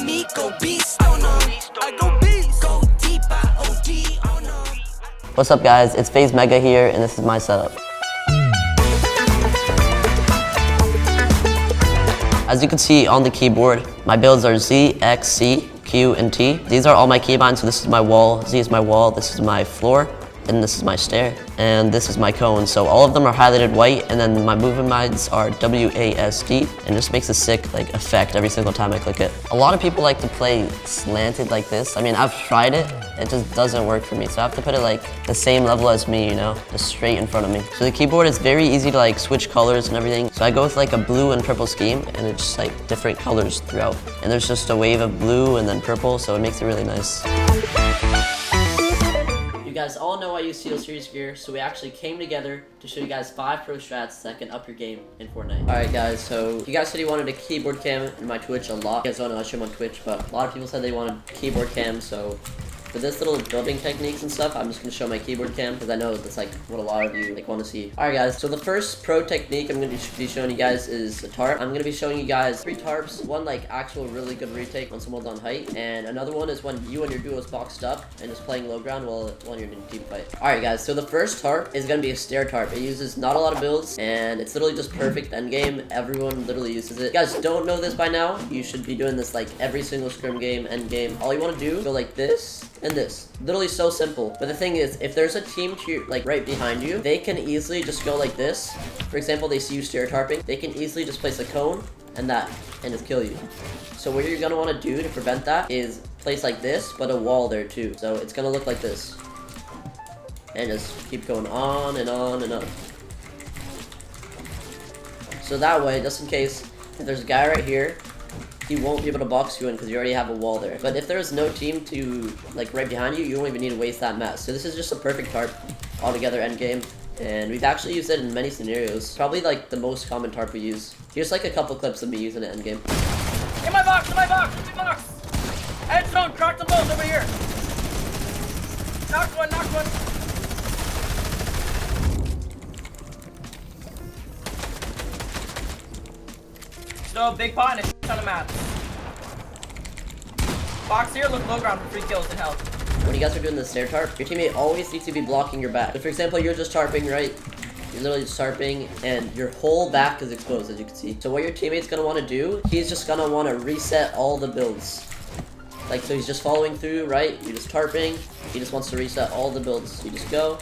me, go beast, oh no. I go beast, go deep, I OD, oh no. What's up guys, it's FaZe Mega here and this is my setup. As you can see on the keyboard, my builds are Z, X, C, Q, and T. These are all my keybinds, so this is my wall, Z is my wall, this is my floor, and this is my stair, and this is my cone. So all of them are highlighted white, and then my movement binds are WASD, and it just makes a sick effect every single time I click it. A lot of people like to play slanted like this. I mean, I've tried it, it just doesn't work for me. So I have to put it the same level as me, you know, just straight in front of me. So the keyboard is very easy to switch colors and everything. So I go with a blue and purple scheme, and it's just different colors throughout. And there's just a wave of blue and then purple, so it makes it really nice. You guys all know I use SEALSeries gear, so we actually came together to show you guys 5 pro strats that can up your game in Fortnite. Alright guys, so you guys said you wanted a keyboard cam in my Twitch a lot. You guys don't know I stream on Twitch, but a lot of people said they wanted keyboard cam, so for this little building techniques and stuff, I'm just going to show my keyboard cam because I know that's what a lot of you want to see. Alright guys, so the first pro technique I'm going to be showing you guys is a tarp. I'm going to be showing you guys 3 tarps. One actual really good retake on someone's on height, and another one is when you and your duo is boxed up and just playing low ground while you're in a team fight. Alright guys, so the first tarp is going to be a stair tarp. It uses not a lot of builds, and it's literally just perfect endgame. Everyone literally uses it. If you guys don't know this by now, you should be doing this every single scrim game, endgame. All you want to do is go like this and this. Literally so simple. But the thing is, if there's a team to your, right behind you, they can easily just go like this. For example, they see you stair tarping, they can easily just place a cone and just kill you. So what you're gonna want to do to prevent that is place like this, but a wall there too. So it's gonna look like this. And just keep going on and on and on. So that way, just in case, if there's a guy right here, he won't be able to box you in because you already have a wall there. But if there's no team to right behind you, you don't even need to waste that mess. So this is just a perfect tarp altogether endgame, and we've actually used it in many scenarios. Probably the most common tarp we use. Here's a couple clips of me using it endgame. In my box, in my box, in my box. Edge zone, crack the balls over here. Knocked one, knocked one. So big pot and a ton of mats. Box here, look low ground for 3 kills in health. When you guys are doing the stair tarp, your teammate always needs to be blocking your back. So for example, you're just tarping, right? You're literally just tarping, and your whole back is exposed, as you can see. So what your teammate's gonna want to do, he's just gonna want to reset all the builds. So he's just following through, right? You're just tarping. He just wants to reset all the builds. So you just go.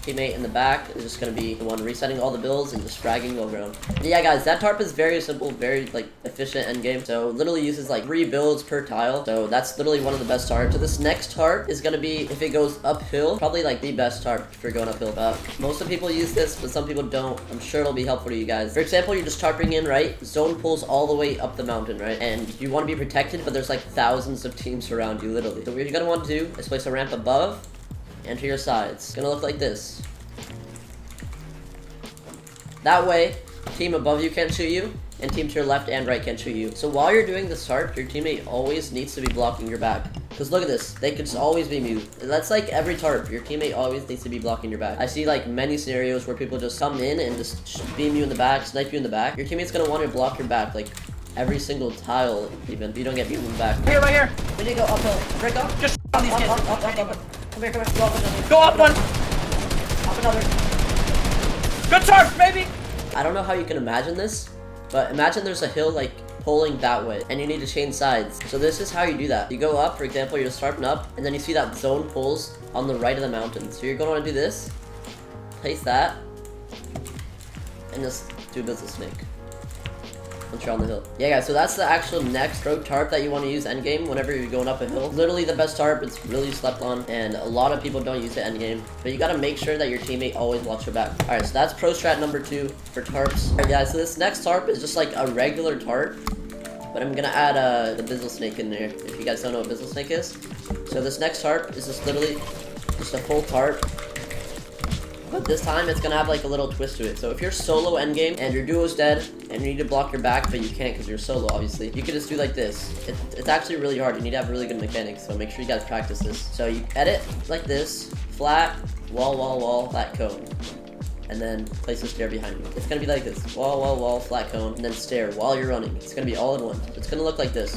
Teammate in the back is just going to be the one resetting all the builds and just fragging low ground. Yeah guys, that tarp is very simple, very efficient endgame. So literally uses 3 builds per tile. So that's literally one of the best tarps. So this next tarp is going to be, if it goes uphill, probably the best tarp for going uphill. Most of the people use this, but some people don't. I'm sure it'll be helpful to you guys. For example, you're just tarping in, right? Zone pulls all the way up the mountain, right? And you want to be protected, but there's thousands of teams around you, literally. So what you're going to want to do is place a ramp above and to your sides. It's gonna look like this. That way, team above you can't shoot you, and team to your left and right can't shoot you. So while you're doing this tarp, your teammate always needs to be blocking your back. Because look at this, they could just always be mute. That's every tarp, your teammate always needs to be blocking your back. I see many scenarios where people just come in and just beam you in the back, snipe you in the back. Your teammate's gonna want to block your back, every single tile, even if you don't get beamed in the back. Here, right here. We need to go uphill. Break up. Just on these kids. Up. Come here. Go up another. Go up one. Up another. Good tarp, baby. I don't know how you can imagine this, but imagine there's a hill pulling that way, and you need to change sides. So this is how you do that. You go up, for example, you're just tarping up, and then you see that zone pulls on the right of the mountain. So you're going to want to do this, place that, and just do business snake once you're on the hill. Yeah guys, so that's the actual next pro tarp that you want to use endgame whenever you're going up a hill. Literally the best tarp, it's really slept on, and a lot of people don't use it endgame, but you gotta make sure that your teammate always blocks your back. Alright, so that's pro strat number 2 for tarps. Alright guys, so this next tarp is just a regular tarp, but I'm gonna add the Bizzle Snake in there, if you guys don't know what Bizzle Snake is. So this next tarp is just literally just a full tarp, but this time it's gonna have a little twist to it. So if you're solo endgame and your duo's dead and you need to block your back, but you can't because you're solo, obviously, you can just do this. It's actually really hard. You need to have really good mechanics, so make sure you guys practice this. So you edit like this, flat, wall, flat cone. and then place a stair behind you. It's gonna be like this. Wall, wall, wall, flat cone, and then stair while you're running. It's gonna be all in one. It's gonna look like this.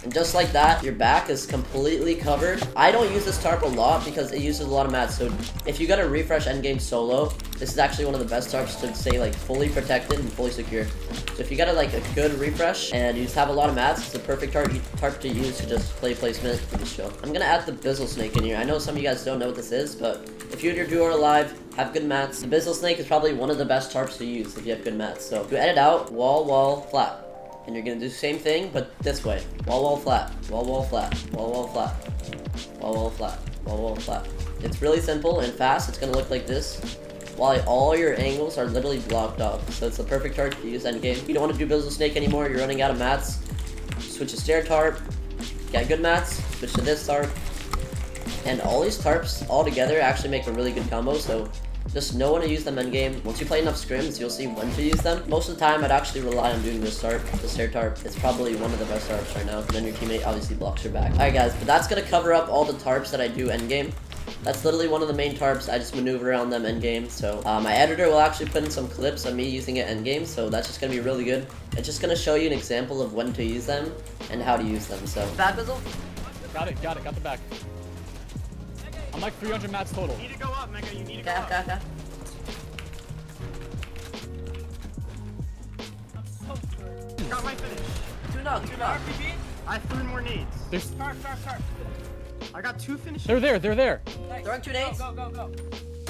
And just like that, your back is completely covered. I don't use this tarp a lot because it uses a lot of mats. So if you gotta refresh endgame solo, this is actually one of the best tarps to stay like fully protected and fully secure. So if you got like a good refresh and you just have a lot of mats, it's a perfect tarp to use to just play placement and just chill. I'm gonna add the Bizzle Snake in here. I know some of you guys don't know what this is, but if you and your duo are alive, have good mats, the Bizzle Snake is probably one of the best tarps to use if you have good mats. So to edit out, wall, wall, flat. And you're gonna do the same thing, but this way. Wall, wall, flat. Wall, wall, flat. Wall, wall, flat. Wall, wall, flat. Wall, wall, flat. It's really simple and fast. It's gonna look like this, while all your angles are literally blocked off. So it's the perfect tarp to use endgame. You don't want to do Bizzle Snake anymore. You're running out of mats. Switch to stair tarp. Get good mats. Switch to this tarp. And all these tarps all together actually make a really good combo. So just know when to use them endgame. Once you play enough scrims, you'll see when to use them. Most of the time, I'd actually rely on doing this tarp, the stair tarp. It's probably one of the best tarps right now. And then your teammate obviously blocks your back. Alright guys, but that's gonna cover up all the tarps that I do endgame. That's literally one of the main tarps. I just maneuver around them endgame. So my editor will actually put in some clips of me using it endgame. So that's just gonna be really good. It's just gonna show you an example of when to use them and how to use them. So Back Bizzle? Got it, got the back. I'm like 300 mats total. You need to go up, Mega. You need to go Okay, up. okay, okay. Got my finish. Two knock. RPG? I have 3 more nades. There's, Tarp. I got 2 finishes. they're there. Throwing 2 nades. Go.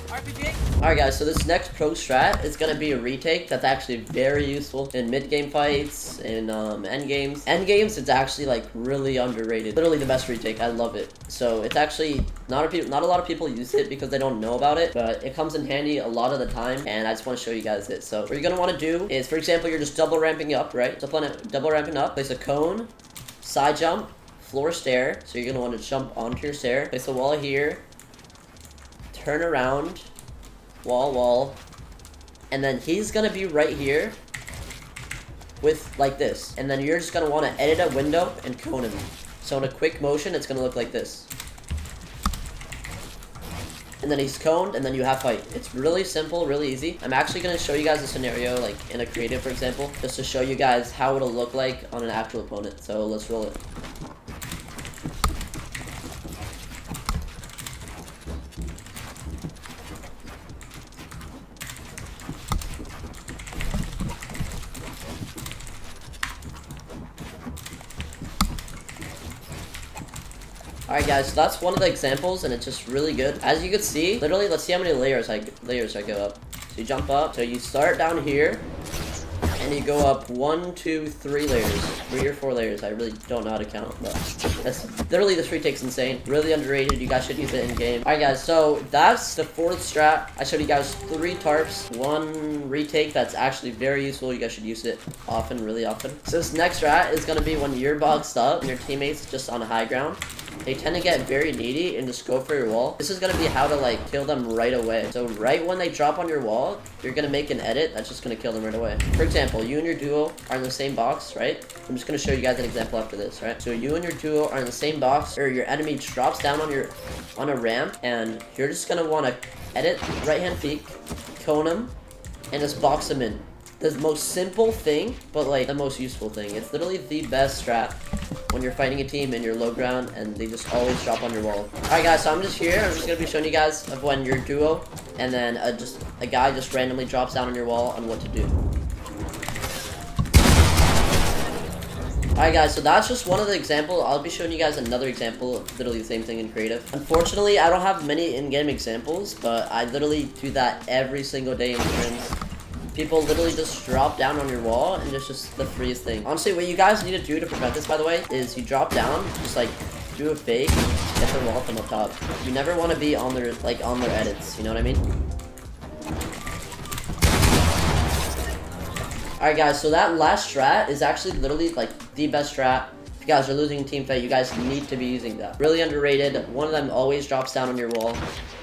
RPG? alright guys, so this next pro strat is gonna be a retake that's actually very useful in mid-game fights, in end games. End games, it's actually like really underrated. Literally the best retake. I love it. So it's actually not a lot of people use it because they don't know about it, but it comes in handy a lot of the time, and I just want to show you guys it. So what you're gonna want to do is, for example, you're just double ramping up, right? Double ramping up, place a cone, side jump, floor stair. So you're gonna want to jump onto your stair, place a wall here, turn around, wall, and then he's gonna be right here with like this, and then you're just gonna want to edit a window and cone him. So in a quick motion, it's gonna look like this, and then he's coned, and then you have fight. It's really simple, really easy. I'm actually gonna show you guys a scenario like in a creative, for example, just to show you guys how it'll look like on an actual opponent. So let's roll it. Alright guys, so that's one of the examples, and it's just really good. As you can see, literally, let's see how many layers I go up. So you jump up, so you start down here, and you go up 1, 2, 3 layers. 3 or 4 layers, I really don't know how to count, but that's literally, this retake's insane. Really underrated, you guys should use it in game. Alright guys, so that's the 4th strat. I showed you guys 3 tarps, 1 retake that's actually very useful. You guys should use it often, really often. So this next strat is gonna be when you're boxed up and your teammate's just on a high ground. They tend to get very needy and just go for your wall. This is gonna be how to like kill them right away. So right when they drop on your wall, you're gonna make an edit that's just gonna kill them right away. For example, you and your duo are in the same box, right? I'm just gonna show you guys an example after this, right? So you and your duo are in the same box, or your enemy drops down on a ramp, and you're just gonna want to edit right hand peek, cone him, and just box him in. The most simple thing, but like the most useful thing. It's literally the best strat when you're fighting a team and you're low ground and they just always drop on your wall. Alright guys, so I'm just here. I'm just gonna be showing you guys of when you're duo and then just a guy just randomly drops down on your wall on what to do. Alright guys, so that's just one of the examples. I'll be showing you guys another example of literally the same thing in creative. Unfortunately, I don't have many in-game examples, but I literally do that every single day in scrims. People literally just drop down on your wall, and it's just the freest thing. Honestly, what you guys need to do to prevent this, by the way, is you drop down, just like do a fake, get the wall from up top. You never want to be on their edits, you know what I mean? Alright guys, so that last strat is actually literally like the best strat. If you guys are losing team fight, you guys need to be using that. Really underrated. One of them always drops down on your wall.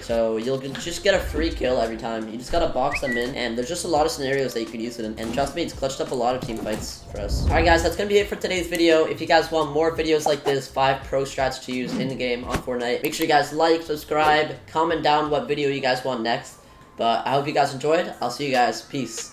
So you'll just get a free kill every time. You just gotta box them in, and there's just a lot of scenarios that you could use it in. And trust me, it's clutched up a lot of team fights for us. Alright guys, that's gonna be it for today's video. If you guys want more videos like this, 5 pro strats to use in the game on Fortnite, make sure you guys like, subscribe, comment down what video you guys want next. But I hope you guys enjoyed. I'll see you guys. Peace.